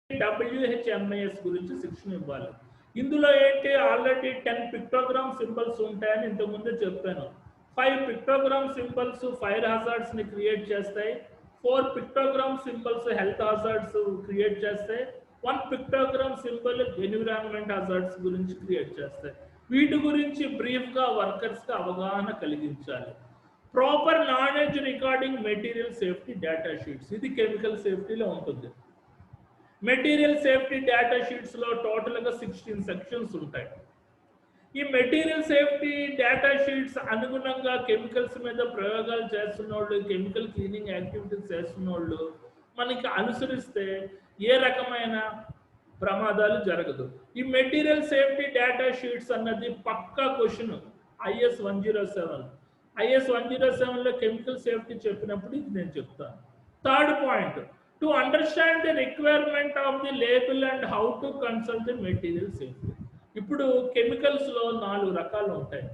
WHMIS గురించి శిక్షణ ఇవ్వాలి. ఇందులో ఏంటి ఆల్రెడీ 10 పిక్టోగ్రామ్ సింబల్స్ ఉంటాయని ఇంతకుముందే చెప్పాను. 5 పిక్టోగ్రామ్ సింబల్స్ ఫైర్ హజార్డ్స్ ని క్రియేట్ చేస్తాయి. 4 pictogram symbols health hazards create చేస్తాయి. 1 పిక్టోగ్రామ్ సింబల్ ఎన్విరాన్మెంట్ హజార్డ్స్ గురించి క్రియేట్ చేస్తాయి. వీటి గురించి బ్రీఫ్ గా వర్కర్స్ కి అవగాహన కలిగించాలి. Proper knowledge recording material safety data sheets, ఇది కెమికల్ సేఫ్టీలో ఉంటుంది. మెటీరియల్ సేఫ్టీ డేటా షీట్స్ లో టోటల్ గా 16 సెక్షన్స్ ఉంటాయి. ఈ మెటీరియల్ సేఫ్టీ డేటా షీట్స్ అనుగుణంగా కెమికల్స్ మీద ప్రయోగాలు చేస్తున్న వాళ్ళు, కెమికల్ క్లీనింగ్ యాక్టివిటీస్ చేస్తున్న వాళ్ళు మనకి అనుసరిస్తే ఏ రకమైన ప్రమాదాలు జరగదు. ఈ మెటీరియల్ సేఫ్టీ డేటా షీట్స్ అన్నది పక్కా క్వశ్చన్ IS 107. IS 107లో కెమికల్ సేఫ్టీ చెప్పినప్పుడు ఇది నేను చెప్తాను. Third point, to understand the requirement of the label and how to consult the material safety. ఇప్పుడు కెమికల్స్ లో 4 రకాలు ఉంటాయి.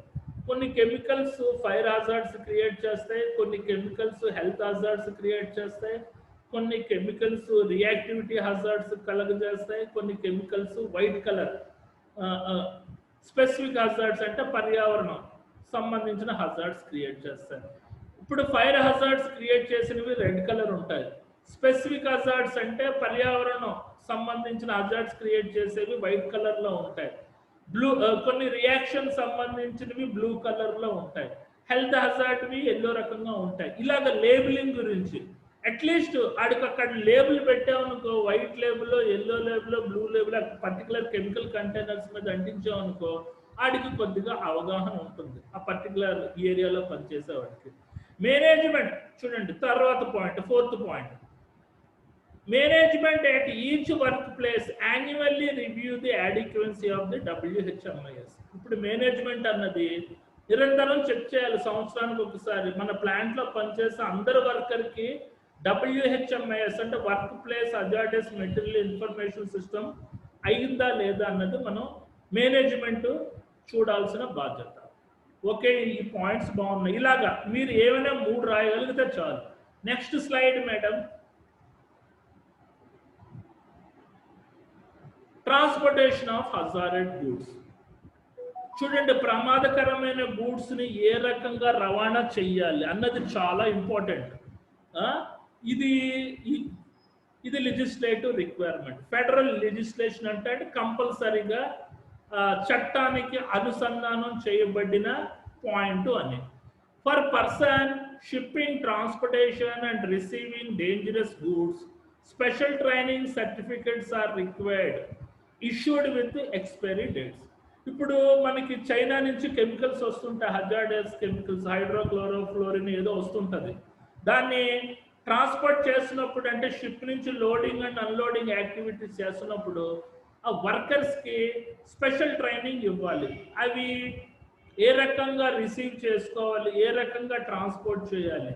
కొన్ని కెమికల్స్ ఫైర్ హజార్డ్స్ క్రియేట్ చేస్తాయి, కొన్ని కెమికల్స్ హెల్త్ హజార్డ్స్ క్రియేట్ చేస్తాయి, కొన్ని కెమికల్స్ రియాక్టివిటీ హజార్డ్స్ కలగజేస్తాయి, కొన్ని chemicals white colour specific hazards అంటే పర్యావరణం సంబంధించిన హజార్డ్స్ క్రియేట్ చేస్తాయి. ఇప్పుడు ఫైర్ హజార్డ్స్ క్రియేట్ చేసినవి రెడ్ కలర్ ఉంటాయి. స్పెసిఫిక్ హజార్డ్స్ అంటే పర్యావరణం సంబంధించిన హజార్డ్స్ క్రియేట్ చేసేవి వైట్ కలర్ లో ఉంటాయి. కొన్ని రియాక్షన్ సంబంధించినవి బ్లూ కలర్ లో ఉంటాయి. హెల్త్ హజార్డ్వి ఎల్లో రకంగా ఉంటాయి. ఇలాగ లేబులింగ్ గురించి అట్లీస్ట్ ఆడికి అక్కడ లేబుల్ పెట్టామనుకో, white label, yellow label, blue label, particular chemical containers మీద అంటించామనుకో ఆడికి కొద్దిగా అవగాహన ఉంటుంది ఆ పర్టికులర్ ఏరియాలో పనిచేసే వాడికి. మేనేజ్మెంట్ చూడండి, తర్వాత point, fourth point, management at each workplace annually review the adequacy of the WHMIS. ఇప్పుడు మేనేజ్మెంట్ అన్నది నిరంతరం చెక్ చేయాలి సంవత్సరానికి ఒకసారి. మన ప్లాంట్ లో పనిచేసే అందరు వర్కర్కి WHMIS అంటే work place hazardous material information system అయిందా లేదా అన్నది మనం మేనేజ్మెంట్ చూడాల్సిన బాధ్యత. ఓకే, ఈ పాయింట్స్ బాగున్నాయి. ఇలాగా మీరు ఏమైనా 3 రాయగలిగితే చాలు. Next slide madam. Transportation of hazard goods. చూడండి, ప్రమాదకరమైన గూడ్స్ ని ఏ రకంగా రవాణా చెయ్యాలి అన్నది చాలా ఇంపార్టెంట్. ఇది లెజిస్లేటివ్ రిక్వైర్మెంట్. ఫెడరల్ లెజిస్లేషన్ అంటే కంపల్సరీగా చట్టానికి అనుసంధానం చేయబడిన పాయింట్ అని. For person shipping, transportation and receiving dangerous goods special training certificates are required issued with expiry dates. ఇప్పుడు మనకి చైనా నుంచి కెమికల్స్ వస్తుంటాయి, హజార్డస్ కెమికల్స్, హైడ్రోక్లోరోఫ్లోరిన్ ఏదో వస్తుంటుంది. దాన్ని ట్రాన్స్పోర్ట్ చేస్తున్నప్పుడు అంటే షిప్ నుంచి లోడింగ్ అండ్ అన్లోడింగ్ యాక్టివిటీస్ చేస్తున్నప్పుడు ఆ వర్కర్స్కి స్పెషల్ ట్రైనింగ్ ఇవ్వాలి. అవి ఏ రకంగా రిసీవ్ చేసుకోవాలి, ఏ రకంగా ట్రాన్స్పోర్ట్ చేయాలి,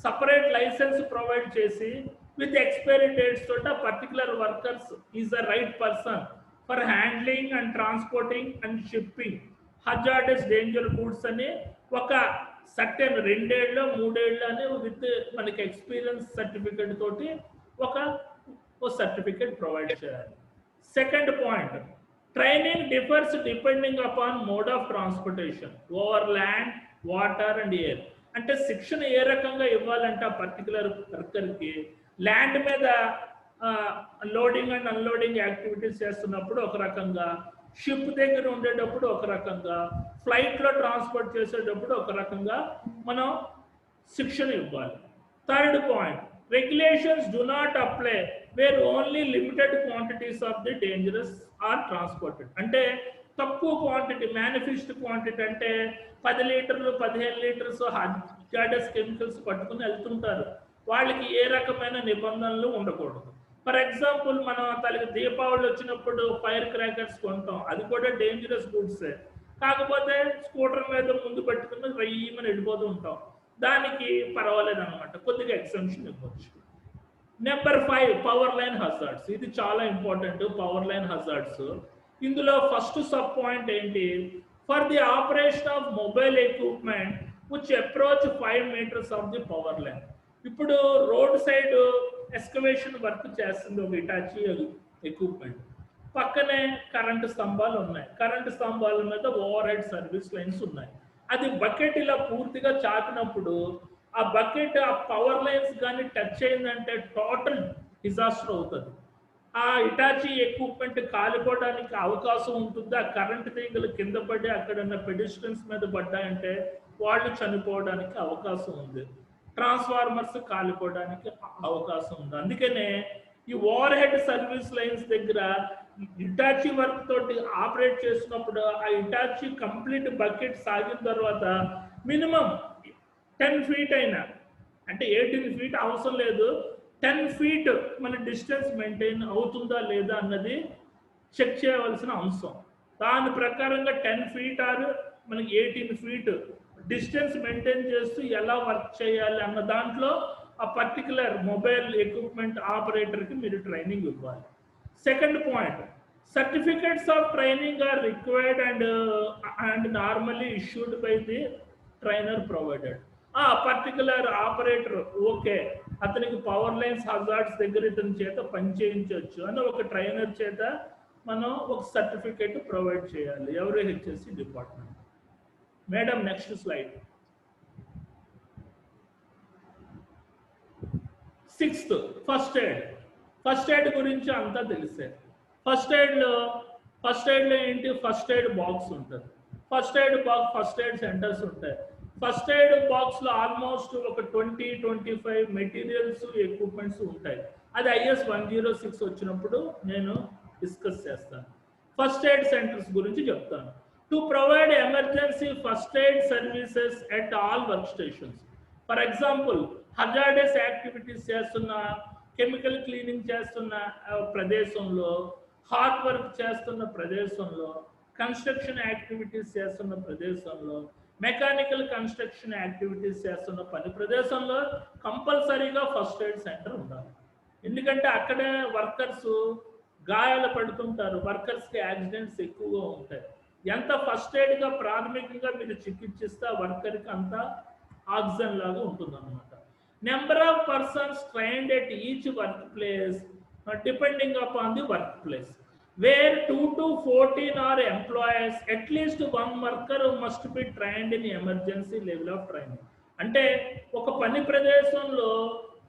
సపరేట్ లైసెన్స్ ప్రొవైడ్ చేసి విత్ ఎక్స్పైరీ డేట్స్ తోట particular workers is the right person for handling and transporting and shipping hazardous danger goods అని ఒక సర్టెన్ 2 ఏళ్ళు 3 ఏళ్ళు అని విత్ మనకి ఎక్స్పీరియన్స్ సర్టిఫికెట్ తోటి ఒక సర్టిఫికెట్ ప్రొవైడ్ చేయాలి. Second point, training differs depending upon mode of transportation over land, water and air. అంటే శిక్షణ ఏ రకంగా ఇవ్వాలంటే ఆ పర్టికులర్ వర్కర్కి ల్యాండ్ మీద లోడింగ్ అండ్ అన్లోడింగ్ యాక్టివిటీస్ చేస్తున్నప్పుడు ఒక రకంగా, షిప్ దగ్గర ఉండేటప్పుడు ఒక రకంగా, ఫ్లైట్లో ట్రాన్స్పోర్ట్ చేసేటప్పుడు ఒక రకంగా మనం శిక్షణ ఇవ్వాలి. Third point, regulations do not apply where only limited quantities of the dangerous are transported. అంటే తక్కువ క్వాంటిటీ, మేనిఫెస్ట్ క్వాంటిటీ అంటే 10 లీటర్లు 15 లీటర్స్ హజార్డస్ కెమికల్స్ పట్టుకుని వెళ్తుంటారు. వాళ్ళకి ఏ రకమైన నిబంధనలు ఉండకూడదు. ఫర్ ఎగ్జాంపుల్, మనం తనకి దీపావళి వచ్చినప్పుడు ఫైర్ క్రాకర్స్ కొంటాం, అది కూడా డేంజరస్ గూడ్సే. కాకపోతే స్కూటర్ మీద ముందు పెట్టుకుని రయ్యమని వెళ్ళిపోతూ ఉంటాం, దానికి పర్వాలేదు అనమాట, కొద్దిగా ఎగ్జంప్షన్ ఇవ్వచ్చు. Number 5, power line hazards. ఇది చాలా ఇంపార్టెంట్. పవర్ లైన్ హజార్డ్స్ ఇందులో ఫస్ట్ సబ్ పాయింట్ ఏంటి, for the operation of mobile equipment which approach 5 meters of the power line. ఇప్పుడు రోడ్ సైడ్ ఎక్స్కవేషన్ వర్క్ చేస్తుంది ఒక ఇటాచి ఎక్విప్మెంట్. పక్కనే current స్తంభాలు ఉన్నాయి. కరెంటు స్తంభాల మీద ఓవర్ హెడ్ సర్వీస్ లైన్స్ ఉన్నాయి. అది బకెట్ ఇలా పూర్తిగా చాపినప్పుడు ఆ బకెట్ ఆ పవర్ లైన్స్ కానీ టచ్ అయిందంటే టోటల్ డిజాస్టర్ అవుతుంది. ఆ ఇటాచీ ఎక్విప్మెంట్ కాలిపోవడానికి అవకాశం ఉంటుంది. ఆ కరెంటు తీగలు కింద పడి అక్కడ ఉన్న పెడిస్ట్రియన్స్ మీద పడ్డాయంటే వాళ్ళు చనిపోవడానికి అవకాశం ఉంది. ట్రాన్స్ఫార్మర్స్ కాలిపోవడానికి అవకాశం ఉంది. అందుకనే ఈ ఓవర్ హెడ్ సర్వీస్ లైన్స్ దగ్గర ఇటాచీ వర్క్ తోటి ఆపరేట్ చేసినప్పుడు ఆ ఇటాచీ కంప్లీట్ బకెట్ సాగిన తర్వాత మినిమం 10 feet అయినా, అంటే 18 feet అవసరం లేదు, 10 feet మన డిస్టెన్స్ మెయింటైన్ అవుతుందా లేదా అన్నది చెక్ చేయవలసిన అంశం. దాని ప్రకారంగా 10 feet ఆర్ మనకి 18 feet డిస్టెన్స్ మెయింటైన్ చేస్తూ ఎలా వర్క్ చేయాలి అన్న దాంట్లో ఆ పర్టికులర్ మొబైల్ ఎక్విప్మెంట్ ఆపరేటర్కి మీరు ట్రైనింగ్ ఇవ్వాలి. Second point, certificates of training are required and normally issued by the trainer provided. ఆ పర్టికులర్ ఆపరేటర్ ఓకే, అతనికి పవర్ లైన్స్ హజార్డ్స్ దగ్గర ఇతని చేత పని చేయించవచ్చు అని ఒక ట్రైనర్ చేత మనం ఒక సర్టిఫికేట్ ప్రొవైడ్ చేయాలి. ఎవరు? HSC department. Madam next slide. Sixth, first aid. First aid గురించి అంతా తెలిసే. ఫస్ట్ ఎయిడ్లో ఏంటి? ఫస్ట్ ఎయిడ్ బాక్స్ ఉంటుంది. First aid box, first aid centres ఉంటాయి. ఫస్ట్ ఎయిడ్ బాక్స్లో ఆల్మోస్ట్ ఒక 20-25 మెటీరియల్స్ ఎక్విప్మెంట్స్ ఉంటాయి. అది IS 106 వచ్చినప్పుడు నేను డిస్కస్ చేస్తాను. ఫస్ట్ ఎయిడ్ సెంటర్స్ గురించి చెప్తాను. To provide emergency first aid services at all work stations. For example, hazardous activities చేస్తున్న, కెమికల్ క్లీనింగ్ చేస్తున్న ప్రదేశంలో, హార్డ్ వర్క్ చేస్తున్న ప్రదేశంలో, కన్స్ట్రక్షన్ యాక్టివిటీస్ చేస్తున్న ప్రదేశంలో, మెకానికల్ కన్స్ట్రక్షన్ యాక్టివిటీస్ చేస్తున్న పని ప్రదేశంలో కంపల్సరీగా ఫస్ట్ ఎయిడ్ సెంటర్ ఉండాలి. ఎందుకంటే అక్కడే వర్కర్స్ గాయాలు పడుతుంటారు, వర్కర్స్కి యాక్సిడెంట్స్ ఎక్కువగా ఉంటాయి. ఎంత ఫస్ట్ ఎయిడ్గా ప్రాథమికంగా మీరు చికిత్సిస్తే వర్కర్కి అంత ఆక్సిజన్ లాగా ఉంటుందన్నమాట. Number of persons trained at each work place depending upon the work place. Where 2 to 14 are employees, at least one worker must be trained in emergency level of training. అంటే ఒక పని ప్రదేశంలో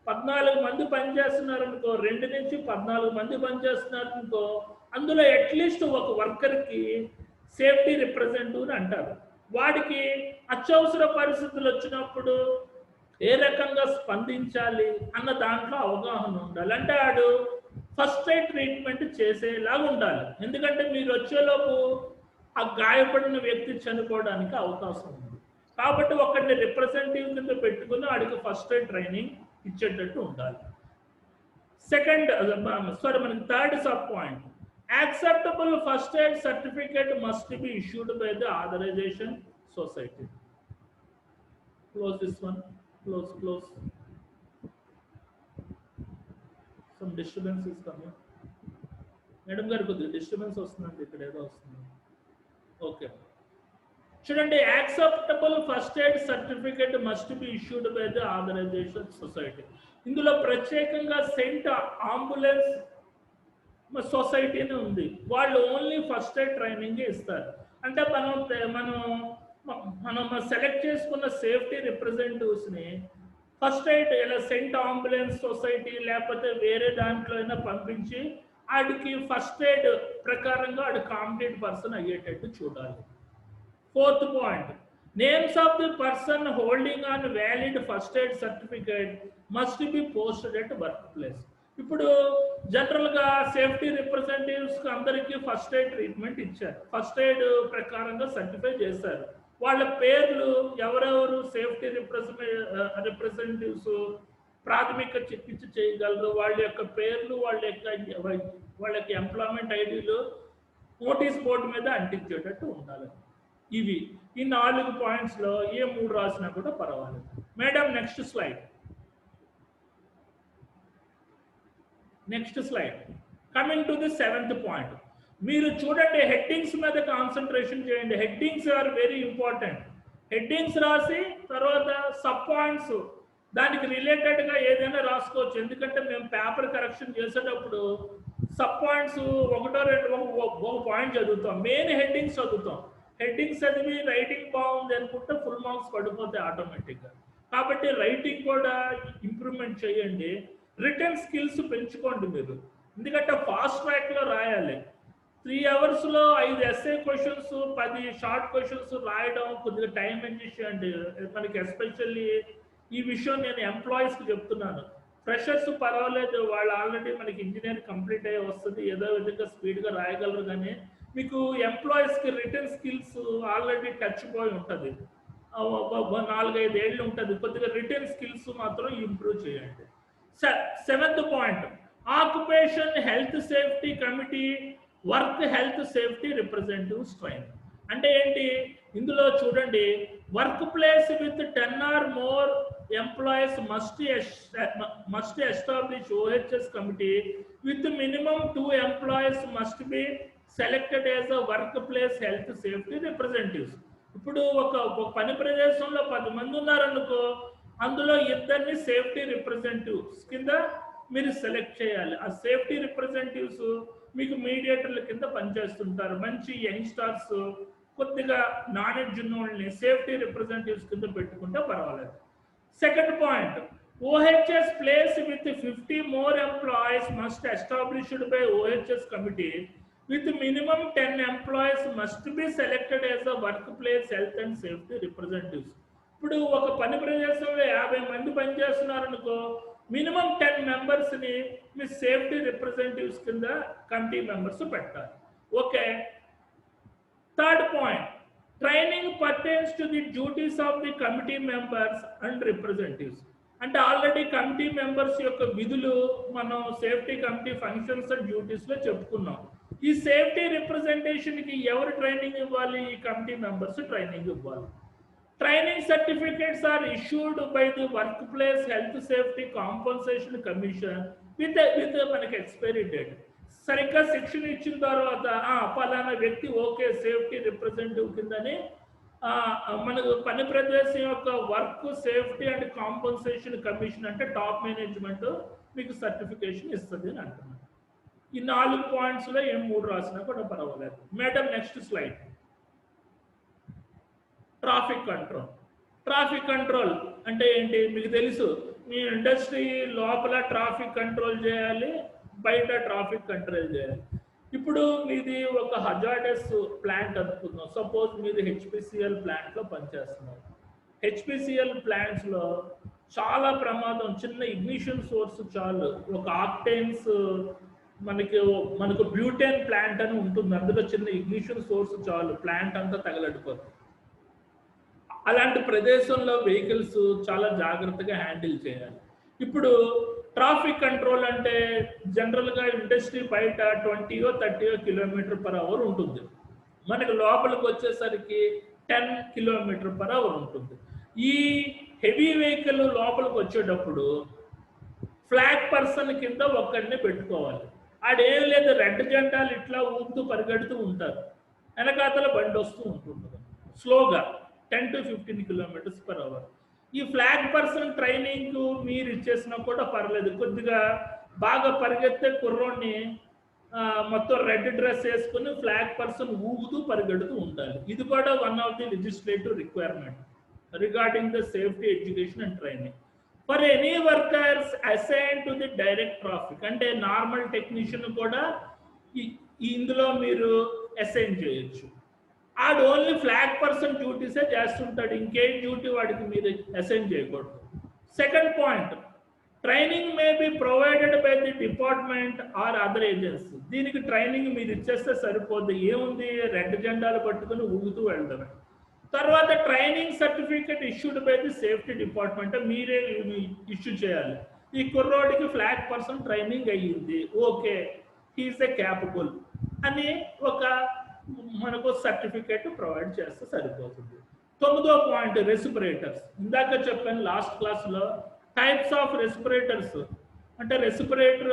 14 మంది పనిచేస్తున్నారు అనుకో, 2 నుంచి 14 మంది పనిచేస్తున్నారు అనుకో, అందులో అట్లీస్ట్ ఒక వర్కర్కి సేఫ్టీ రిప్రజెంటేటివ్ అంటారు. వాడికి అత్యవసర పరిస్థితులు వచ్చినప్పుడు ఏ రకంగా స్పందించాలి అన్న దాంట్లో అవగాహన ఉండాలి. అంటే ఆడు ఫస్ట్ ఎయిడ్ ట్రీట్మెంట్ చేసేలాగా ఉండాలి. ఎందుకంటే మీరు వచ్చేలోపు ఆ గాయపడిన వ్యక్తి చనిపోవడానికి అవకాశం ఉంది. కాబట్టి ఒకరిని రిప్రజెంటేటివ్ కింద పెట్టుకుని వాడికి ఫస్ట్ ఎయిడ్ ట్రైనింగ్ ఇచ్చేటట్టు ఉండాలి. మనకి third sub point, acceptable first aid certificate must be issued by the authorisation society. Close this one. Close. Some disturbance is coming. Madam గారు కొద్దిగా డిస్టర్బెన్స్ వస్తుందండి, ఇక్కడ ఏదో వస్తుంది. ఓకే, చూడండి, acceptable first aid certificate must be issued by the authorisation society. ఇందులో ప్రత్యేకంగా cent ambulance సొసైటీని ఉంది. వాళ్ళు ఓన్లీ ఫస్ట్ ఎయిడ్ ట్రైనింగ్ ఇస్తారు. అంటే మనం సెలెక్ట్ చేసుకున్న సేఫ్టీ రిప్రజెంటేటివ్స్ని ఫస్ట్ ఎయిడ్ ఇలా సెంట్ అంబులెన్స్ సొసైటీ లేకపోతే వేరే దాంట్లో అయినా పంపించి ఆడికి ఫస్ట్ ఎయిడ్ ప్రకారంగా ఆడు కాంపిటెంట్ పర్సన్ అయ్యేటట్టు చూడాలి. Fourth point, names of the person holding on valid first aid certificate must be posted at work place. ఇప్పుడు జనరల్గా సేఫ్టీ రిప్రజెంటేటివ్స్ అందరికీ ఫస్ట్ ఎయిడ్ ట్రీట్మెంట్ ఇచ్చారు, ఫస్ట్ ఎయిడ్ ప్రకారంగా సర్టిఫై చేశారు. వాళ్ళ పేర్లు ఎవరెవరు సేఫ్టీ రిప్రజెంటేటివ్స్ ప్రాథమిక చికిత్స చేయగలరు, వాళ్ళ యొక్క పేర్లు, వాళ్ళ యొక్క ఎంప్లాయ్మెంట్ ఐడీలు నోటీస్ బోర్డు మీద అంటించేటట్టు ఉండాలి. ఇవి ఈ 4 పాయింట్స్లో ఏ 3 రాసినా కూడా పర్వాలేదు. Madam next slide. Coming to the 7th point. మీరు చూడండి, హెడ్డింగ్స్ మీద కాన్సన్ట్రేషన్ చేయండి. Headings are very important. Headings రాసి తర్వాత సబ్ పాయింట్స్ దానికి రిలేటెడ్గా ఏదైనా రాసుకోవచ్చు. ఎందుకంటే మేము పేపర్ కరెక్షన్ చేసేటప్పుడు సబ్ పాయింట్స్ ఒకటో రెండు ఒక పాయింట్ చదువుతాం, మెయిన్ హెడ్డింగ్స్ చదువుతాం. హెడ్డింగ్స్ చదివి రైటింగ్ బాగుంది అనుకుంటే ఫుల్ మార్క్స్ పడిపోతాయి ఆటోమేటిక్గా. కాబట్టి రైటింగ్ కూడా ఇంప్రూవ్మెంట్ చేయండి. రిటర్న్ స్కిల్స్ పెంచుకోండి మీరు, ఎందుకంటే ఫాస్ట్ ట్రాక్లో రాయాలి. 3 అవర్స్లో 5 ఎస్ఏ క్వశ్చన్స్ 10 షార్ట్ క్వశ్చన్స్ రాయడం కొద్దిగా టైం ఎంజాయ్ చేయండి. మనకి ఎస్పెషల్లీ ఈ విషయం నేను ఎంప్లాయీస్కి చెప్తున్నాను. ఫ్రెషర్స్ పర్వాలేదు, వాళ్ళు ఆల్రెడీ మనకి ఇంజనీర్ కంప్లీట్ అయ్యి వస్తుంది, ఏదో విధంగా స్పీడ్గా రాయగలరు. కానీ మీకు ఎంప్లాయీస్కి రిటర్న్ స్కిల్స్ ఆల్రెడీ టచ్ పోయి ఉంటుంది, 4-5 ఏళ్ళు ఉంటుంది. కొద్దిగా రిటర్న్ స్కిల్స్ మాత్రం ఇంప్రూవ్ చేయండి. 7th point, occupation health safety committee work health safety representatives training. అంటే ఏంటి? ఇందులో చూడండి, work place with 10 or more employees must establish OHS committee with minimum 2 employees must be selected as a workplace health safety representatives. ఇప్పుడు ఒక పని ప్రదేశంలో 10 మంది ఉన్నారనుకో, అందులో 2 సేఫ్టీ రిప్రజెంటేటివ్స్ కింద మీరు సెలెక్ట్ చేయాలి. ఆ సేఫ్టీ రిప్రజెంటేటివ్స్ మీకు మీడియేటర్ల కింద పనిచేస్తుంటారు. మంచి యంగ్స్టర్స్, కొద్దిగా నాలెడ్జ్ ఉన్న వాళ్ళని సేఫ్టీ రిప్రజెంటేటివ్స్ కింద పెట్టుకుంటే పర్వాలేదు. Second point, OHS place with 50 more employees must established by OHS committee with minimum 10 employees must be selected as a workplace health and safety representatives. ఇప్పుడు ఒక పని ప్రదేశంలో 50 మంది పనిచేస్తున్నారనుకో, మినిమం 10 మెంబర్స్ని మీ సేఫ్టీ రిప్రజెంటేటివ్స్ కింద కమిటీ మెంబర్స్ పెట్టాలి. Okay. Third point, training pertains to the duties of the committee members and representatives. అంటే ఆల్రెడీ కమిటీ మెంబర్స్ యొక్క విధులు మనం సేఫ్టీ కమిటీ ఫంక్షన్స్ అండ్ డ్యూటీస్లో చెప్పుకున్నాం. ఈ సేఫ్టీ రిప్రజెంటేషన్కి ఎవరు ట్రైనింగ్ ఇవ్వాలి? ఈ కమిటీ మెంబర్స్ ట్రైనింగ్ ఇవ్వాలి. Training certificates are issued by the work place health safety compensation commission with మనకి ఎక్స్పైరీ డేట్. సరిగ్గా శిక్షణ ఇచ్చిన తర్వాత పలానా వ్యక్తి ఓకే సేఫ్టీ రిప్రజెంటేటివ్ కిందని మనకు పని ప్రదేశం యొక్క work safety and compensation commission అంటే టాప్ మేనేజ్మెంట్ మీకు సర్టిఫికేషన్ ఇస్తుంది అని అంటున్నాను. ఈ 4 పాయింట్స్లో ఏం 3 రాసినా కూడా పర్వాలేదు. Madam next slide. Traffic control. Traffic control అంటే ఏంటి? మీకు తెలుసు, మీ ఇండస్ట్రీ లోపల ట్రాఫిక్ కంట్రోల్ చేయాలి, బయట ట్రాఫిక్ కంట్రోల్ చేయాలి. ఇప్పుడు మీది ఒక హజార్డస్ ప్లాంట్ అనుకుందాం. సపోజ్ మీది HPCL ప్లాంట్లో పనిచేస్తున్నారు. HPCL ప్లాంట్స్లో చాలా ప్రమాదం. చిన్న ఇగ్నిషన్ సోర్స్ చాలు, ఒక ఆక్టైన్స్ మనకు బ్యూటేన్ ప్లాంట్ అని ఉంటుంది, అందులో చిన్న ఇగ్నిషన్ సోర్స్ చాలు, ప్లాంట్ అంతా తగలడిపోతుంది. అలాంటి ప్రదేశంలో వెహికల్స్ చాలా జాగ్రత్తగా హ్యాండిల్ చేయాలి. ఇప్పుడు ట్రాఫిక్ కంట్రోల్ అంటే జనరల్గా ఇండస్ట్రీ బయట 20-30 km/h ఉంటుంది, మనకి లోపలికి వచ్చేసరికి 10 km/h ఉంటుంది. ఈ హెవీ వెహికల్ లోపలికి వచ్చేటప్పుడు ఫ్లాగ్ పర్సన్ కింద ఒక్కడిని పెట్టుకోవాలి. ఆడేం లేదు, రెడ్ జెండాలు ఇట్లా ఊపుతూ పరిగెడుతూ ఉంటారు, వెనకాతల బండి వస్తూ ఉంటుంది స్లోగా 10-15 km/h. ఈ ఫ్లాగ్ పర్సన్ ట్రైనింగ్ మీరు ఇచ్చేసినా కూడా పర్లేదు, కొద్దిగా బాగా పరిగెత్తే కుర్రోడ్ని మొత్తం రెడ్ డ్రెస్ వేసుకుని ఫ్లాగ్ పర్సన్ ఊగుతూ పరిగెడుతూ ఉండాలి. ఇది కూడా one of the legislative requirement regarding the safety education and training for any workers assign to the direct traffic. అంటే నార్మల్ టెక్నీషియన్ కూడా ఇందులో మీరు అసైన్ చేయొచ్చు. ఆడు ఓన్లీ ఫ్లాగ్ పర్సన్ డ్యూటీసే చేస్తుంటాడు, ఇంకేం డ్యూటీ వాడికి మీరు అసైన్ చేయకూడదు. Second point, training may be provided by the department or other agency. దీనికి ట్రైనింగ్ మీరు ఇచ్చేస్తే సరిపోద్ది, ఏముంది రెడ్ జెండాలు పట్టుకుని ఊగుతూ వెళ్ళడమే. తర్వాత training certificate issued by the safety department, మీరే ఇష్యూ చేయాలి. ఈ కుర్రోడికి ఫ్లాగ్ పర్సన్ ట్రైనింగ్ అయ్యింది, ఓకే హీఈస్ ఏ క్యాపబుల్ అని ఒక మనకు సర్టిఫికేట్ ప్రొవైడ్ చేస్తే సరిపోతుంది. 9వ పాయింట్, రెస్పిరేటర్స్. ఇందాక చెప్పాను లాస్ట్ క్లాస్లో, టైప్స్ ఆఫ్ రెస్పిరేటర్స్. అంటే రెస్పిరేటర్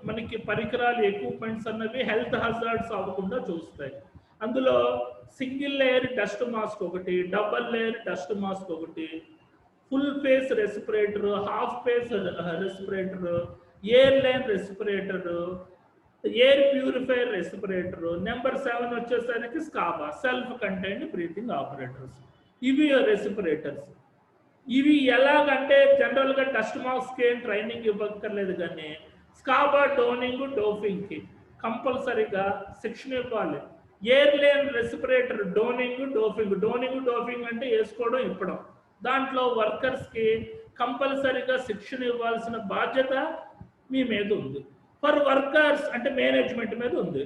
మనకి పరికరాలు ఎక్విప్మెంట్స్ అన్నవి హెల్త్ హజార్డ్స్ అవ్వకుండా చూస్తాయి. అందులో సింగిల్ లేయర్ డస్ట్ మాస్క్ ఒకటి, డబల్ లేయర్ డస్ట్ మాస్క్ ఒకటి, full face respirator, half face respirator, air line respirator, air purifier respirator. Number 7 వచ్చేసరికి స్కాబా, సెల్ఫ్ కంటైన్డ్ బ్రీతింగ్ ఆపరేటర్స్. ఇవి రెస్పిరేటర్స్. ఇవి ఎలాగంటే జనరల్గా డస్ట్ మాస్క్కి ఏం ట్రైనింగ్ ఇవ్వక్కర్లేదు, కానీ స్కాబా, డోనింగ్, డోఫింగ్కి కంపల్సరీగా శిక్షణ ఇవ్వాలి. Air line respirator donning, doffing. Donning, doffing అంటే వేసుకోవడం, ఇప్పడం. దాంట్లో వర్కర్స్కి కంపల్సరీగా శిక్షణ ఇవ్వాల్సిన బాధ్యత మీ మీద ఉంది. ఫర్ వర్కర్స్ అంటే మేనేజ్మెంట్ మీద ఉంది.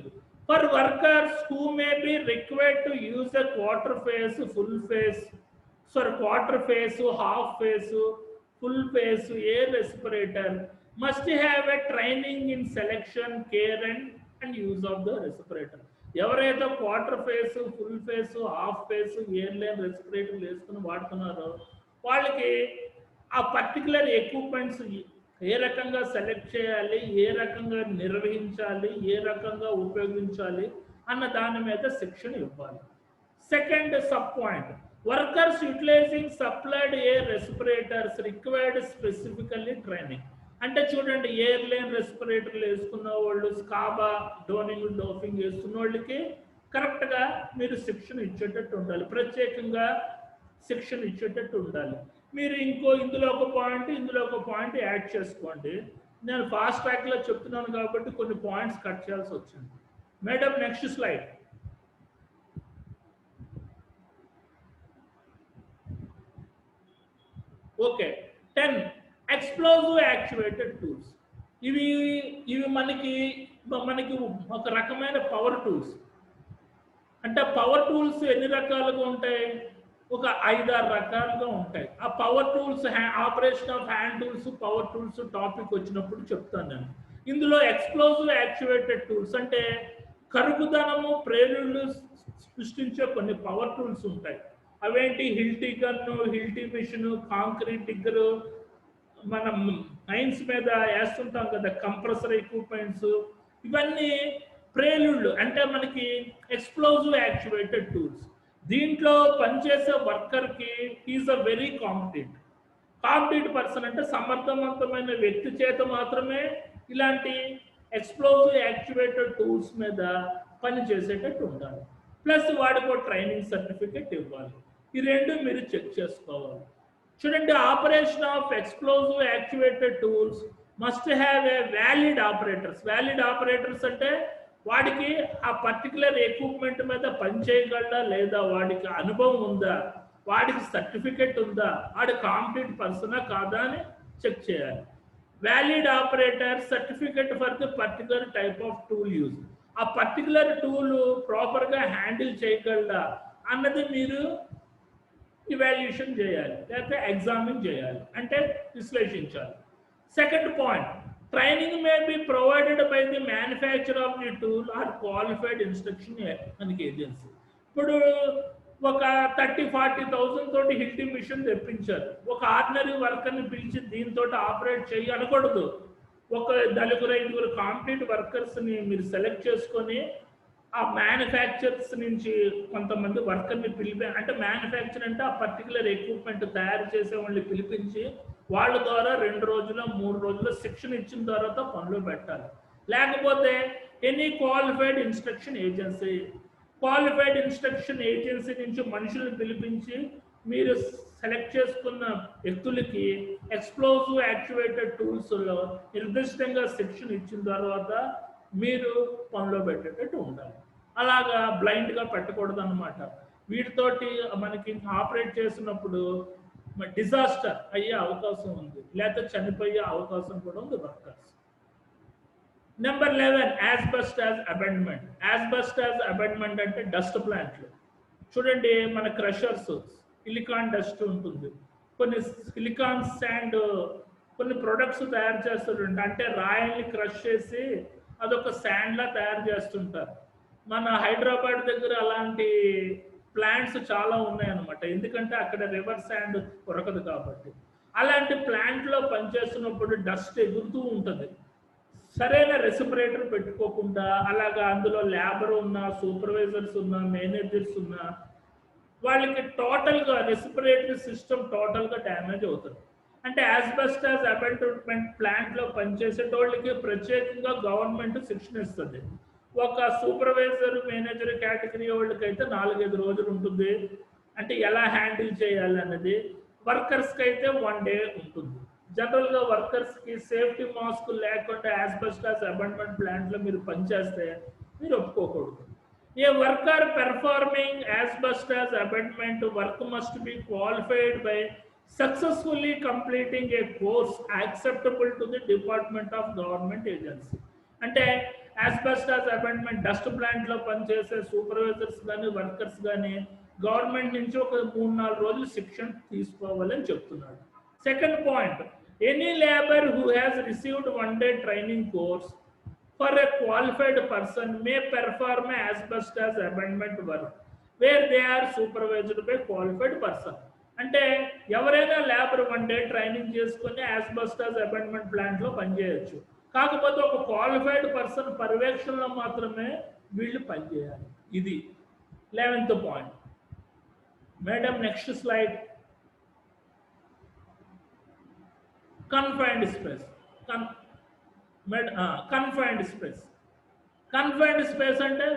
For workers who may be required to use a quarter face, full face, quarter phase, half phase, full phase air respirator must have a training in selection, care and use of the respirator. ఎవరైతే quarter face, full face, half face air line respirator వేసుకుని వాడుతున్నారో వాళ్ళకి ఆ particular equipments ఏ రకంగా select చేయాలి, ఏ రకంగా నిర్వహించాలి, ఏ రకంగా ఉపయోగించాలి అన్న దాని మీద శిక్షణ ఇవ్వాలి. Second sub point, workers utilising supplied air respirators required specifically training. అంటే చూడండి, ఎయిర్ లైన్ రెస్పిరేటర్లు వేసుకున్న వాళ్ళు, స్కాబా, డోనింగ్, డోఫింగ్ వేసుకున్న వాళ్ళకి కరెక్ట్గా మీరు శిక్షణ ఇచ్చేటట్టు ఉండాలి, ప్రత్యేకంగా శిక్షణ ఇచ్చేటట్టు ఉండాలి. మీరు ఇందులో ఒక పాయింట్ యాడ్ చేసుకోండి. నేను ఫాస్ట్ ట్రాక్లో చెప్తున్నాను కాబట్టి కొన్ని పాయింట్స్ కట్ చేయాల్సి వచ్చింది. Madam next slide. Okay, 10 explosive actuated tools. ఇవి మనకి ఒక రకమైన పవర్ టూల్స్. అంటే పవర్ టూల్స్ ఎన్ని రకాలుగా ఉంటాయి? ఒక 5-6 రకాలుగా ఉంటాయి. ఆ power tools, operation of hand tools, power tools topic వచ్చినప్పుడు చెప్తాను నేను. ఇందులో ఎక్స్ప్లోజివ్ యాక్చువేటెడ్ టూల్స్ అంటే కరుగుదనము, ప్రేరులు సృష్టించే కొన్ని పవర్ టూల్స్ ఉంటాయి. అవేంటి? హిల్టీ గన్ను, హిల్టీ మిషన్, కాంక్రీట్ డిగ్గరు, మనం మైన్స్ మీద వేస్తుంటాం కదా, కంప్రెసర్ ఎక్విప్మెంట్స్, ఇవన్నీ ప్రేలుళ్ళు అంటే మనకి ఎక్స్ప్లోజివ్ యాక్చువేటెడ్ టూల్స్. దీంట్లో పనిచేసే వర్కర్కి is a very competent person, అంటే సమర్థవంతమైన వ్యక్తి చేత మాత్రమే ఇలాంటి ఎక్స్ప్లోజివ్ యాక్చువేటెడ్ టూల్స్ మీద పనిచేసేటట్టు ఉండాలి. ప్లస్ వాడికి ట్రైనింగ్ సర్టిఫికేట్ ఇవ్వాలి. ఈ రెండు మీరు చెక్ చేసుకోవాలి. చూడండి, operation of explosive actuated tools must have a valid operators. Valid operators అంటే వాడికి ఆ పర్టికులర్ ఎక్విప్మెంట్ మీద పనిచేయగలడా లేదా, వాడికి అనుభవం ఉందా, వాడికి సర్టిఫికెట్ ఉందా, వాడి కాంపిటెంట్ పర్సనా కాదా అని చెక్ చేయాలి. Valid operator certificate for the particular type of tool use. ఆ పర్టికులర్ టూల్ ప్రాపర్గా హ్యాండిల్ చేయగలడా అన్నది మీరు ఇవాల్యుయేషన్ చేయాలి, లేకపోతే ఎగ్జామిన్ చేయాలి, అంటే విశ్లేషించాలి. Second point, training may be provided by the manufacture of the tool or qualified instruction మనకి ఏజెన్సీ. ఇప్పుడు ఒక 30-40,000 తోటి హిల్టీ మిషన్ తెప్పించారు. ఒక ఆర్డినరీ వర్కర్ని పిలిచి దీంతో ఆపరేట్ చేయి అనకూడదు. ఒక 4-5 కాంపిటెంట్ వర్కర్స్ని మీరు సెలెక్ట్ చేసుకొని ఆ మ్యానుఫ్యాక్చర్స్ నుంచి కొంతమంది వర్కర్ని అంటే మ్యానుఫ్యాక్చర్ అంటే ఆ పర్టికులర్ ఎక్విప్మెంట్ తయారు చేసే వాళ్ళని పిలిపించి వాళ్ళ ద్వారా 2 రోజులు 3 రోజులు శిక్షణ ఇచ్చిన తర్వాత పనులు పెట్టాలి. లేకపోతే ఎనీ క్వాలిఫైడ్ ఇన్స్ట్రక్షన్ ఏజెన్సీ నుంచి మనుషులను పిలిపించి మీరు సెలెక్ట్ చేసుకున్న వ్యక్తులకి ఎక్స్ప్లోజివ్ యాక్చువేటెడ్ టూల్స్లో నిర్దిష్టంగా శిక్షణ ఇచ్చిన తర్వాత మీరు పనిలో పెట్టేటట్టు ఉండాలి. అలాగా బ్లైండ్గా పెట్టకూడదు అన్నమాట. వీటితోటి మనకి ఆపరేట్ చేసినప్పుడు డిజాస్టర్ అయ్యే అవకాశం ఉంది, లేకపోతే చనిపోయే అవకాశం కూడా ఉంది workers. Number 11, asbestos abandonment. Asbestos abandonment అంటే డస్ట్ ప్లాంట్లు. చూడండి, మన క్రషర్స్ సిలికాన్ డస్ట్ ఉంటుంది, కొన్ని సిలికాన్ శాండ్, కొన్ని ప్రొడక్ట్స్ తయారు చేస్తుంటారు. అంటే రాయల్ని క్రష్ చేసి అదొక శాండ్లా తయారు చేస్తుంటారు. మన హైదరాబాద్ దగ్గర అలాంటి ప్లాంట్స్ చాలా ఉన్నాయన్నమాట, ఎందుకంటే అక్కడ రివర్ శాండ్ దొరకదు కాబట్టి. అలాంటి ప్లాంట్లో పనిచేస్తున్నప్పుడు డస్ట్ ఎగురుతూ ఉంటుంది. సరైన రెస్పిరేటర్ పెట్టుకోకుండా అలాగా అందులో లేబర్ ఉన్నా, సూపర్వైజర్స్ ఉన్నా, మేనేజర్స్ ఉన్నా, వాళ్ళకి టోటల్గా రెస్పిరేటరీ సిస్టమ్ టోటల్గా డ్యామేజ్ అవుతుంది. అంటే యాస్బెస్టాస్ అబాండన్మెంట్ ప్లాంట్లో పనిచేసేటోళ్ళకి ప్రత్యేకంగా గవర్నమెంట్ శిక్షణ ఇస్తుంది. ఒక సూపర్వైజర్ మేనేజర్ కేటగిరీ వాళ్ళకైతే 4-5 రోజులు ఉంటుంది, అంటే ఎలా హ్యాండిల్ చేయాలి అన్నది. వర్కర్స్కి అయితే 1 డే ఉంటుంది. జనరల్గా వర్కర్స్కి సేఫ్టీ మాస్క్ లేకుండా యాస్బెస్టాస్ అబాండన్మెంట్ ప్లాంట్లో మీరు పనిచేస్తే మీరు ఒప్పుకోకూడదు. A worker performing asbestos abandonment work must be qualified by successfully completing a course acceptable to the Department of Government Agency. అంటే యాస్బెస్టాస్ అబాండన్మెంట్ డస్ట్ ప్లాంట్లో పనిచేసే సూపర్వైజర్స్ కానీ వర్కర్స్ కానీ గవర్నమెంట్ నుంచి ఒక 3-4 రోజులు శిక్షణ తీసుకోవాలని చెప్తున్నాడు. Second point, any labour who has received 1 day training course for a qualified person may perform asbestos abandonment work where they are supervised by qualified person. అంటే ఎవరైనా లేబర్ 1 day ట్రైనింగ్ చేసుకుని యాస్బెస్టాస్ అబాండన్మెంట్ ప్లాంట్లో పనిచేయచ్చు. కాకపోతే ఒక qualified person పర్యవేక్షణలో మాత్రమే వీళ్ళు పనిచేయాలి. ఇది 11th point. Madam next slide. Confined space. Confined space. Confined space అంటే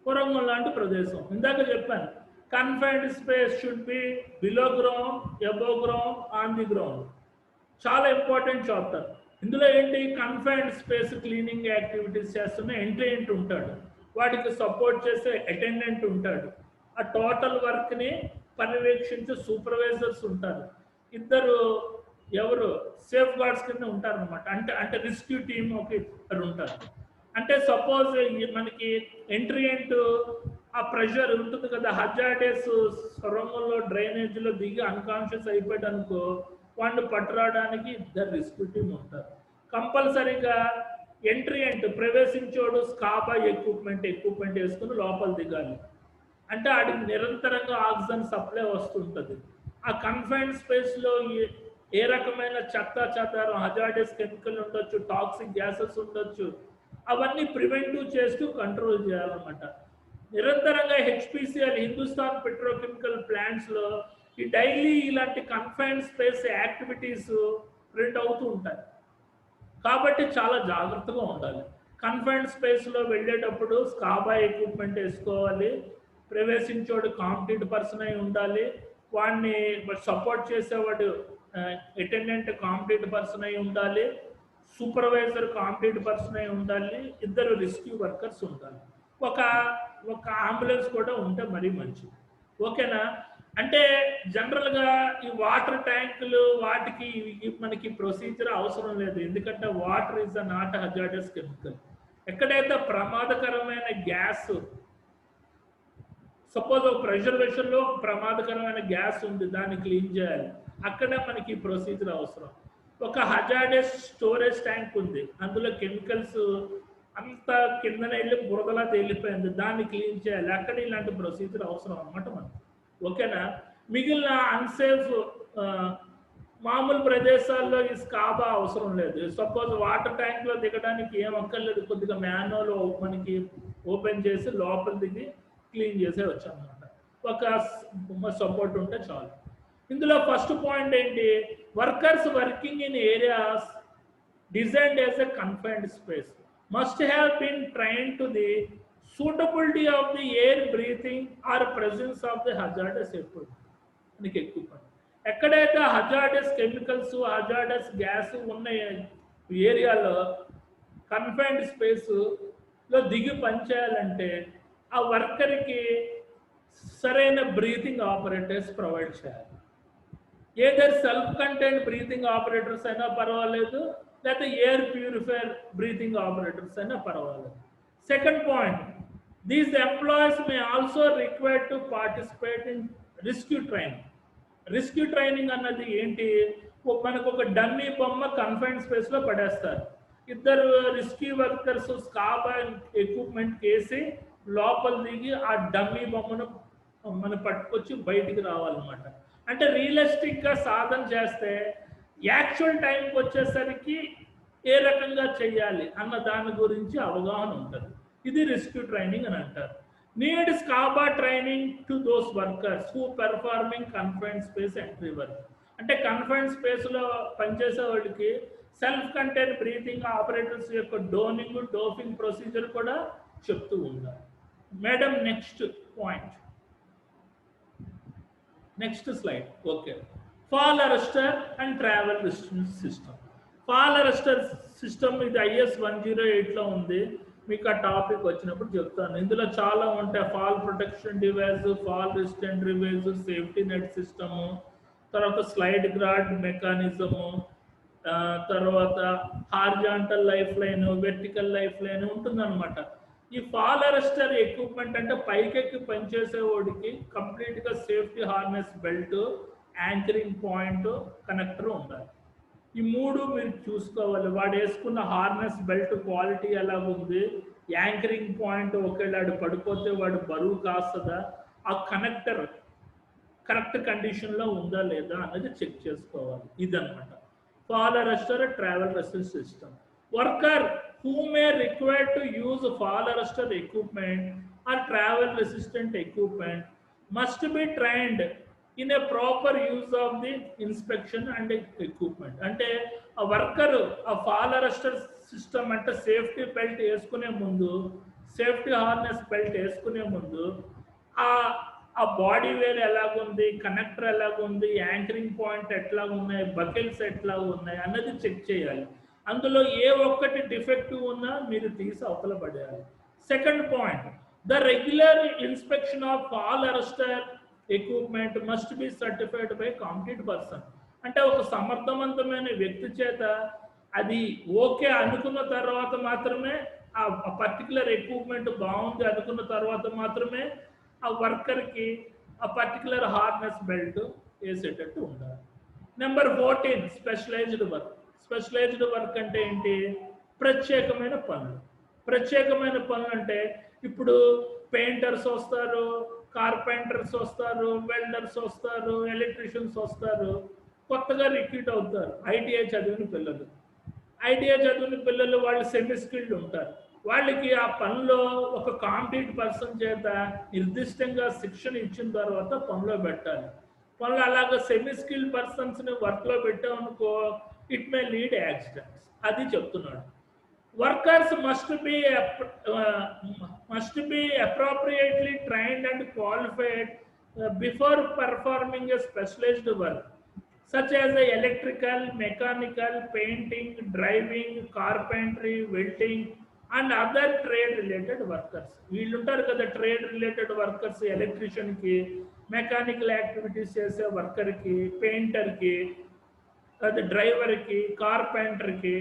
కొరంగం లాంటి ప్రదేశం. ఇందాక చెప్పాను, confined space should be below ground, above ground, on the ground. చాలా ఇంపార్టెంట్ చాప్టర్. ఇందులో ఏంటి, కన్ఫైన్డ్ స్పేస్ క్లీనింగ్ యాక్టివిటీస్ చేస్తున్న ఎంట్రీ ఉంటాడు, వాటికి సపోర్ట్ చేసే అటెండెంట్ ఉంటాడు, ఆ టోటల్ వర్క్ని పర్యవేక్షించే సూపర్వైజర్స్ ఉంటారు, ఇద్దరు ఎవరు సేఫ్ గార్డ్స్ కింద ఉంటారు అనమాట. అంటే రెస్క్యూ టీమ్ ఒక ఇద్దరు ఉంటారు. అంటే సపోజ్ మనకి ఎంట్రీ ఆ ప్రెషర్ ఉంటుంది కదా, హజార్డస్ సొరంగంలో డ్రైనేజీలో దిగి అన్కాన్షియస్ అయిపోయాడు అనుకో, వాడిని పట్టురావడానికి ఇద్దరు రెస్క్యూ టీమ్ ఉంటారు. కంపల్సరీగా ఎంట్రీ ప్రవేశించోడు స్కాబా ఎక్విప్మెంట్ వేసుకుని లోపల దిగాలి. అంటే ఆడికి నిరంతరంగా ఆక్సిజన్ సప్లై వస్తుంటుంది. ఆ కన్ఫైన్డ్ స్పేస్లో ఏ రకమైన చెదారం హజార్డస్ కెమికల్ ఉండొచ్చు, టాక్సిక్ గ్యాసెస్ ఉండొచ్చు, అవన్నీ ప్రివెంటివ్ చేస్తూ కంట్రోల్ చేయాలన్నమాట. నిరంతరంగా హెచ్పిసిఎల్ హిందుస్థాన్ పెట్రోకెమికల్ ప్లాంట్స్లో ఈ డైలీ ఇలాంటి కన్ఫైన్డ్ స్పేస్ యాక్టివిటీస్ ప్రింట్ అవుతూ ఉంటాయి. కాబట్టి చాలా జాగ్రత్తగా ఉండాలి. కన్ఫైన్డ్ స్పేస్లో వెళ్ళేటప్పుడు స్కాబా ఎక్విప్మెంట్ వేసుకోవాలి, ప్రవేశించేవాడు కాంపిటెంట్ పర్సన్ అయి ఉండాలి, వాడిని సపోర్ట్ చేసేవాడు అటెండెంట్ కాంపిటెంట్ పర్సన్ అయి ఉండాలి, సూపర్వైజర్ కాంపిటెంట్ పర్సన్ అయి ఉండాలి, ఇద్దరు రెస్క్యూ వర్కర్స్ ఉండాలి, ఒక అంబులెన్స్ కూడా ఉంటే మరీ మంచిది. ఓకేనా? అంటే జనరల్గా ఈ వాటర్ ట్యాంకులు వాటికి మనకి ప్రొసీజర్ అవసరం లేదు, ఎందుకంటే water is not hazardous chemical. ఎక్కడైతే ప్రమాదకరమైన గ్యాస్, సపోజ్ ఒక ప్రెజర్వేషన్లో ప్రమాదకరమైన గ్యాస్ ఉంది, దాన్ని క్లీన్ చేయాలి, అక్కడ మనకి ప్రొసీజర్ అవసరం. ఒక హజార్డస్ స్టోరేజ్ ట్యాంక్ ఉంది, అందులో కెమికల్స్ అంత కిందన వెళ్ళి బురదలా తేలిపోయింది, దాన్ని క్లీన్ చేయాలి, అక్కడ ఇలాంటి ప్రొసీజర్ అవసరం అన్నమాట మనకు. ఓకేనా? మిగిలిన అన్సేఫ్ మామూలు ప్రదేశాల్లో ఈ స్కాబా అవసరం లేదు. సపోజ్ వాటర్ ట్యాంక్లో దిగడానికి ఏం అక్కర్లేదు, కొద్దిగా మ్యాన్యువల్ మనకి ఓపెన్ చేసి లోపల దిగి క్లీన్ చేసే వచ్చామన్నమాట. ఒక సపోర్ట్ ఉంటే చాలు. ఇందులో ఫస్ట్ పాయింట్ ఏంటి, workers working in areas designed as a confined space must have been trained to the suitability of the air breathing or presence of the hazardous equipment. ఎక్కడైతే హజార్డస్ కెమికల్స్ హజార్డస్ గ్యాస్ ఉన్న ఏరియాలో confined స్పేస్లో దిగి పనిచేయాలంటే ఆ వర్కర్కి సరైన breathing operators provide చేయాలి. ఏదైనా సెల్ఫ్ కంటైన్డ్ బ్రీతింగ్ ఆపరేటర్స్ అయినా పర్వాలేదు, లేకపోతే ఎయిర్ ప్యూరిఫైయర్ బ్రీతింగ్ ఆపరేటర్స్ అయినా పర్వాలేదు. Second point, these employees may also required to participate in rescue training. Rescue training అన్నది ఏంటి, మనకు ఒక డమ్మీ బొమ్మ కన్ఫైన్డ్ స్పేస్లో పడేస్తారు, ఇద్దరు రెస్క్యూ వర్కర్స్ స్కాబా ఎక్విప్మెంట్ వేసి లోపల దిగి ఆ డమ్మీ బొమ్మను మనం పట్టుకొచ్చి బయటికి రావాలన్నమాట. అంటే రియలిస్టిక్గా సాధన చేస్తే యాక్చువల్ టైంకి వచ్చేసరికి ఏ రకంగా చేయాలి అన్న దాని గురించి అవగాహన ఉంటుంది. ఇది రెస్క్యూ ట్రైనింగ్ అని అంటారు. Need scuba training to those workers who performing confined space entry work. అంటే కన్ఫైన్డ్ స్పేస్లో పనిచేసే వాళ్ళకి సెల్ఫ్ కంటైన్ బ్రీతింగ్ ఆపరేటర్స్ యొక్క డోనింగ్ డోపింగ్ ప్రొసీజర్ కూడా చెప్తూ ఉండాలి. Madam next point, next slide. Okay, fall arrester and travel restriction system. Fall arrester system ఇది IS 108లో ఉంది. మీకు ఆ టాపిక్ వచ్చినప్పుడు చెప్తాను. ఇందులో చాలా ఉంటాయి. Fall protection device, fall resistant device, safety net system, తర్వాత స్లైడ్ గార్డ్ మెకానిజము, తర్వాత horizontal life line, vertical life line ఉంటుందన్నమాట. ఈ ఫాల్ అరెస్టర్ ఎక్విప్మెంట్ అంటే పైకెక్కి పనిచేసేవాడికి కంప్లీట్గా safety harness belt, anchoring point, connector ఉండాలి. ఈ మూడు మీరు చూసుకోవాలి. వాడు వేసుకున్న హార్నెస్ బెల్ట్ క్వాలిటీ ఎలా ఉంది, యాంకరింగ్ పాయింట్ ఒకవేళ పడిపోతే వాడు బరువు కాస్తుందా, ఆ కనెక్టర్ కరెక్ట్ కండిషన్లో ఉందా లేదా అనేది చెక్ చేసుకోవాలి. ఇదన్నమాట fall arrester travel resistant system. Worker who may require to use fall arrestor equipment or travel resistant equipment must be trained in a proper use of the inspection and equipment. అంటే ఆ worker ఆ fall arrester system అంటే safety belt వేసుకునే ముందు, safety harness belt వేసుకునే ముందు ఆ body wear ఎలాగుంది, కనెక్టర్ ఎలాగుంది, యాంకరింగ్ పాయింట్ ఎట్లా ఉన్నాయి, బకెల్స్ ఎట్లా ఉన్నాయి అన్నది చెక్ చేయాలి. అందులో ఏ ఒక్కటి డిఫెక్టివ్ ఉన్నా మీరు తీసి అవతల పడేయాలి. Second point, the regular inspection of fall arrester equipment must be certified by competent person. అంటే ఒక సమర్థవంతమైన వ్యక్తి చేత అది ఓకే అనుకున్న తర్వాత మాత్రమే, ఆ పర్టికులర్ ఎక్విప్మెంట్ బాగుంది అనుకున్న తర్వాత మాత్రమే ఆ వర్కర్కి ఆ పర్టికులర్ హార్నెస్ బెల్ట్ వేసేటట్టు ఉండాలి. Number 14, specialised work. Specialised work అంటే ఏంటి? ప్రత్యేకమైన పనులు. ప్రత్యేకమైన పనులు అంటే ఇప్పుడు పెయింటర్స్ వస్తారు, కార్పెంటర్స్ వస్తారు, వెల్డర్స్ వస్తారు, ఎలక్ట్రీషియన్స్ వస్తారు, కొత్తగా రిక్రూట్ అవుతారు. ఐటీఐ చదివిన పిల్లలు వాళ్ళు సెమీ స్కిల్డ్ ఉంటారు. వాళ్ళకి ఆ పనిలో ఒక కాంపిటెంట్ పర్సన్ చేత నిర్దిష్టంగా శిక్షణ ఇచ్చిన తర్వాత పనిలో పెట్టాలి. పనులు అలాగా సెమీ స్కిల్డ్ పర్సన్స్ని వర్క్లో పెట్టామనుకో, ఇట్ మే లీడ్ యాక్సిడెంట్స్. అది చెప్తున్నాడు. Workers must be appropriately trained and qualified before performing a specialised work such as the electrical, mechanical, painting, driving, carpentry, welding and other trade related workers. వీళ్ళు ఉంటారు కదా trade related workers, ఎలక్ట్రీషియన్కి, mechanical activities చేసే వర్కర్కి, పెయింటర్కి, అది డ్రైవర్కి, కార్పెంటర్కి,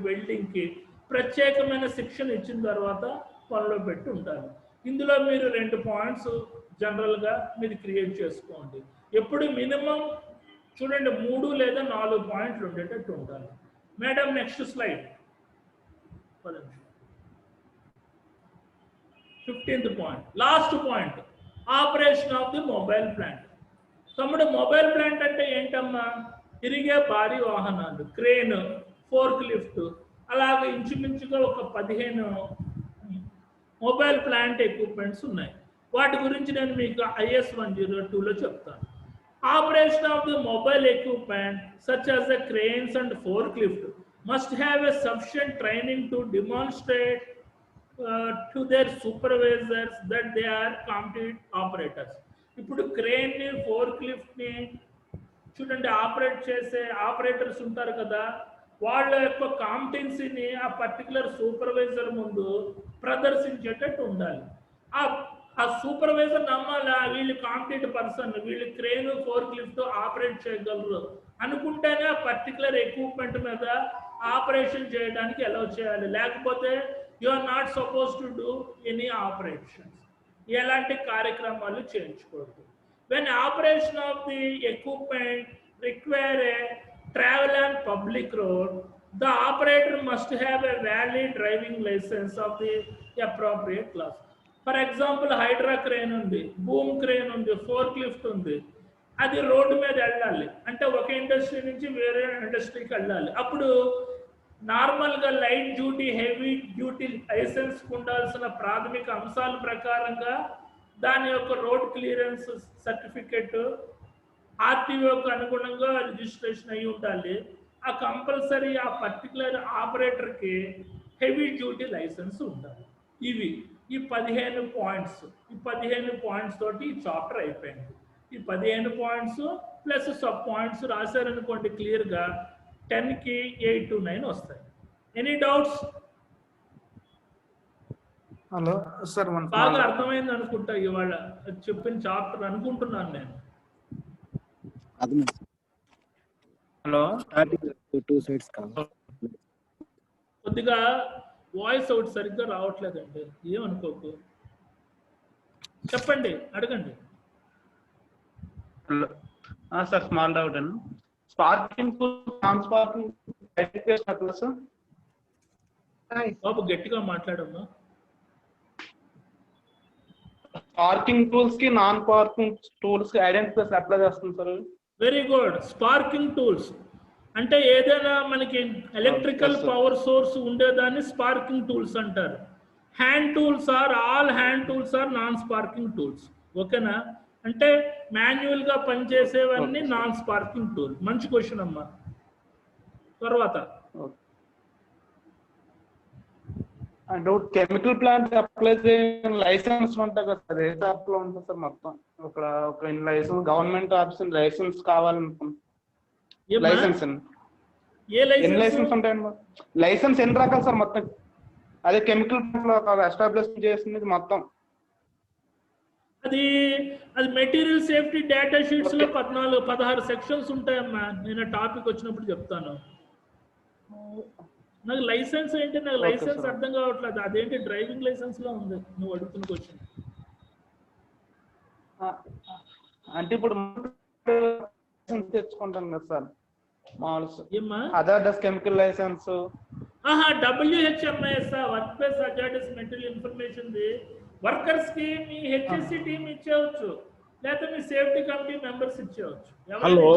వెల్డింగ్కి ప్రత్యేకమైన శిక్షణ ఇచ్చిన తర్వాత పనిలో పెట్టి ఉంటారు. ఇందులో మీరు 2 పాయింట్స్ జనరల్గా మీరు క్రియేట్ చేసుకోండి. ఎప్పుడు మినిమం చూడండి 3 లేదా 4 పాయింట్లు ఉండేటట్టు ఉండాలి. Madam next slide. 15th point, last point, operation of the mobile plant. తమ్ముడు మొబైల్ ప్లాంట్ అంటే ఏంటమ్మా? తిరిగే భారీ వాహనాలు, క్రేన్, ఫోర్క్ లిఫ్ట్, అలాగే ఇంచుమించుగా ఒక 15 మొబైల్ ప్లాంట్ ఎక్విప్మెంట్స్ ఉన్నాయి. వాటి గురించి నేను మీకు IS 102లో చెప్తాను. Operation of the mobile equipment such as the cranes and forklift must have a sufficient training to demonstrate to their supervisors that they are competent operators. ఇప్పుడు క్రేన్ ని, fork lift ని చూడండి, ఆపరేట్ చేసే operators ఉంటారు కదా, వాళ్ళ యొక్క కాంపిటెన్సీని ఆ పర్టికులర్ సూపర్వైజర్ ముందు ప్రదర్శించేటట్టు ఉండాలి. ఆ సూపర్వైజర్ నమ్మాలా వీళ్ళు కాంపిటెంట్ పర్సన్, వీళ్ళు క్రేన్, ఫోర్క్ లిఫ్ట్ ఆపరేట్ చేయగలరు అనుకుంటేనే ఆ పర్టికులర్ ఎక్విప్మెంట్ మీద ఆపరేషన్ చేయడానికి అలౌ చేయాలి. లేకపోతే you are not suppose to do any operations, ఎలాంటి కార్యక్రమాలు చేయించకూడదు. When operation of the equipment require a travel on public road, the operator must have a valid driving licence of the appropriate class. For example hydra crane ఉంది, boom crane ఉంది, fork lift ఉంది. అది road మీద వెళ్ళాలి అంటే ఒక industry నుంచి వేరే ఇండస్ట్రీకి వెళ్ళాలి. అప్పుడు నార్మల్గా light duty, heavy duty licence ఉండాల్సిన ప్రాథమిక అంశాల ప్రకారంగా దాని యొక్క రోడ్ క్లియరెన్స్ సర్టిఫికెట్ ఆర్టీఓకి అనుగుణంగా రిజిస్ట్రేషన్ అయి ఉండాలి. ఆ కంపల్సరీ ఆ పర్టికులర్ ఆపరేటర్కి హెవీ డ్యూటీ లైసెన్స్ ఉండాలి. ఇవి ఈ 15 పాయింట్స్, ఈ 15 పాయింట్స్ తోటి ఈ చాప్టర్ అయిపోయింది. ఈ 15 పాయింట్స్ ప్లస్ సబ్ పాయింట్స్ రాశారనుకోండి క్లియర్గా 10కి 8 to 9 వస్తాయి. Any doubts? హలో సార్, బాగా అర్థమైంది అనుకుంటా ఇవాళ చెప్పిన చాప్టర్ అనుకుంటున్నాను నేను. హలో, కొద్దిగా వాయిస్ అవుట్ సరిగ్గా రావట్లేదండి, ఏమనుకోకు. చెప్పండి, అడగండి. సార్ స్మాల్ డౌట్ అండి. Sparking non sparking sir? బాబు గట్టిగా మాట్లాడమ్మా. స్పార్కింగ్ టూల్స్ కి నాన్ స్పార్కింగ్ టూల్స్ కి ఐడెంటిఫైస్ అప్లై చేస్తుంది sir. Very good. Sparking tools అంటే ఏదైనా మనకి ఎలక్ట్రికల్ పవర్ సోర్స్ ఉండేదాన్ని స్పార్కింగ్ టూల్స్ అంటారు. Hand tools are all hand tools are non sparking tools. ఓకేనా? అంటే మాన్యువల్ గా పనిచేసేవన్నీ నాన్ స్పార్కింగ్ టూల్. మంచి క్వశ్చన్ అమ్మా. తర్వాత కెమికల్ ప్లాంట్ అప్లై చేయని లైసెన్స్ ఉంటాయి కదా సార్, ఏ షాప్ లో ఉంటుంది సార్? మొత్తం ఒక లైసెన్స్ గవర్నమెంట్ ఆఫీస్ లైసెన్స్ కావాలనుకుంటున్నాం. లైసెన్స్ ఎన్ని లైసెన్స్ ఉంటాయండి? లైసెన్స్ ఎన్ని రకాలు సార్ మొత్తం? అదే కెమికల్ ప్లాంట్ లో ఎస్టాబ్లిష్ చేసింది మొత్తం. అది మెటీరియల్ సేఫ్టీ డేటా షీట్స్ లో 16 సెక్షన్స్ ఉంటాయమ్మా. నేను టాపిక్ వచ్చినప్పుడు చెప్తాను. నాకు లైసెన్స్ ఏంటి, నాకు లైసెన్స్ అర్థం కావట్లేదు. అదేంటి డ్రైవింగ్ లైసెన్స్ లో ఉంది నువ్వు అడుగుతున్న క్వశ్చన్. అంటే ఇప్పుడు తెచ్చుకుంటాను కదా సార్ ఏమ్మా? Hazardous chemical licence. WHMIS work place hazardous material information the workers కి మీ HSC టీమ్ ఇచ్చేవచ్చు, లేకపోతే మీ సేఫ్టీ కమిటీ మెంబర్స్ ఇచ్చేవచ్చు. హలో